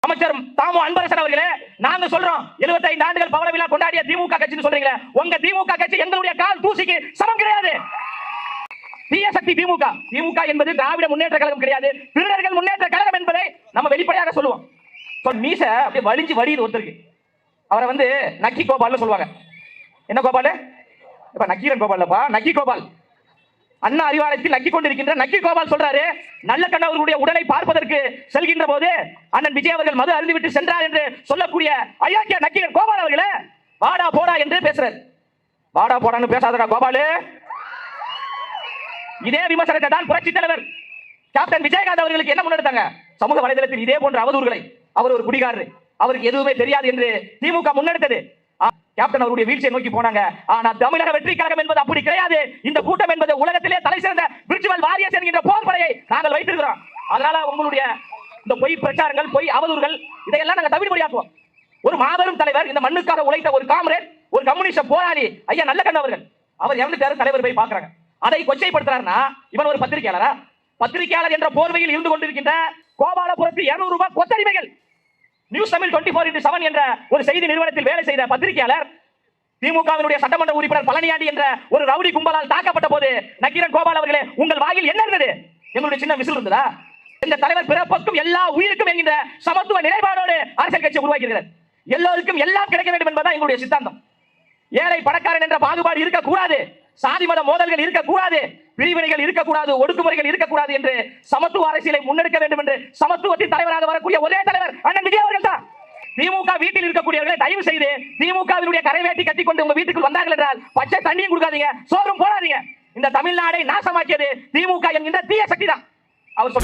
அமைச்சர் தாமு அன்பரசன் அவர்களே, நாங்க சொல்றோம் 75 ஆண்டுகள் பவள விழா கொண்டாடிய திமுக கட்சின்னு சொல்றீங்களே, உங்க திமுக கட்சி எங்களுடைய கால் தூசிக்கு சமம் கிடையாது. தீய சக்தி திமுக. திமுக என்பது திராவிட முன்னேற்ற கழகம் கிடையாது, திருடர்கள் முன்னேற்ற கழகம் என்பதை நம்ம வெளிப்படையாக சொல்லுவோம். மீச அப்படியே வலிஞ்சு வடியுது ஒருத்தருக்கு. அவரை வந்து நக்கி கோபால்னு சொல்லுவாங்க. என்ன கோபால்? இப்ப நக்கீரன் கோபால்ப்பா, நக்கி கோபால். அண்ணா அறிவாலயத்தில் நக்கி கொண்டிருக்கின்ற நக்கி கோபால் சொல்றாரு, நல்ல கண்ணவர்களுடைய உடலை பார்ப்பதற்கு செல்கின்ற போது அண்ணன் விஜய் அவர்கள் மது அருந்திவிட்டு சென்றார் என்று சொல்லக்கூடிய அயோக்கிய நக்கீரன் கோபால் அவர்களே, வாடா போடா என்று பேசுறாரு. வாடா போடான்னு பேசாதடா கோபாலு. இதே விமர்சனத்தை தான் புரட்சி தலைவர் கேப்டன் விஜயகாந்த் அவர்களுக்கு என்ன முன்னெடுத்தாங்க? சமூக வலைதளத்தில் இதே போன்ற அவதூறுகளை, அவர் ஒரு குடிகாரர், அவருக்கு எதுவுமே தெரியாது என்று திமுக முன்னெடுத்தது. கேப்டன் அவருடைய வீழ்ச்சியை நோக்கி போனாங்க. ஆனா தமிழக வெற்றி கழகம் என்பது அப்படி கிடையாது. இந்த கூட்டம் என்பது உலகத்திலே தலை சிறந்த விர்ச்சுவல் வாரியர்ஸ் என்கின்ற போர்படையை நாங்கள் வைத்திருக்கிறோம். அதனால உங்களுடைய இந்த பொய் பிரச்சாரங்கள், பொய் அவதூறுகள், இதையெல்லாம் நாங்கள் தமிழ் மொழியாக்குவோம். ஒரு மாபெரும் தலைவர், இந்த மண்ணுக்காக உழைத்த ஒரு காம்ரேட், ஒரு கம்யூனிஸ்ட் போராளி ஐயா நல்லக்கண்ணு அவர்கள், அவர் இறந்துட்டாரு, தலைவர் போய் பார்க்கறாங்க. அதை கொச்சைப்படுத்துறாருன்னா இவன் ஒரு பத்திரிகையாளரா? பத்திரிகையாளர் என்ற போர்வையில் இருந்து கொண்டிருக்கின்ற கோபாலபுரத்தில் 200 ரூபாய் கொத்தடிமைகள், நியூஸ் தமிழ் 24x7 என்ற ஒரு செய்தி நிறுவனத்தில் வேலை செய்த பத்திரிகையாளர், திமுகவினுடைய சட்டமன்ற உறுப்பினர் பழனியாண்டி என்ற ஒரு ரவுடி கும்பலால் தாக்கப்பட்ட போது நக்கீரன் கோபால் அவர்களே, உங்கள் வாயில் என்ன இருந்தது? எங்களுடைய சின்ன விசில் இருந்ததா? இந்த தலைவர் பிறப்புக்கும் எல்லா உயிருக்கும் என்கின்ற சமத்துவ நிலைப்பாடோடு அரசியல் கட்சி உருவாக்கிறார். எல்லோருக்கும் எல்லாம் கிடைக்க வேண்டும் என்பதுதான் எங்களுடைய சித்தாந்தம். ஏழை பணக்காரன் என்ற பாகுபாடு இருக்கக்கூடாது, சாதி மத மோதல்கள் இருக்கக்கூடாது, பிரிவினைகள் இருக்கக்கூடாது, ஒடுக்குமுறைகள் இருக்கக்கூடாது என்று சமத்துவ அரசியலை முன்னெடுக்க வேண்டும் என்று சமத்துவத்தின் தலைவராக வரக்கூடிய ஒரே தலைவர் அண்ணன் விஜய் அவர்கள் தான். திமுக வீட்டில் இருக்கக்கூடியவர்களை தயவு செய்து திமுகவினுடைய கரைவேட்டி கட்டிக்கொண்டு உங்க வீட்டுக்குள் வந்தார்கள் என்றால் பச்சை தண்ணியும் கொடுக்காதீங்க, சோறும் போடாதீங்க. இந்த தமிழ்நாடை நாசமாக்கியது திமுக என்கின்ற தீய சக்தி தான். அவர்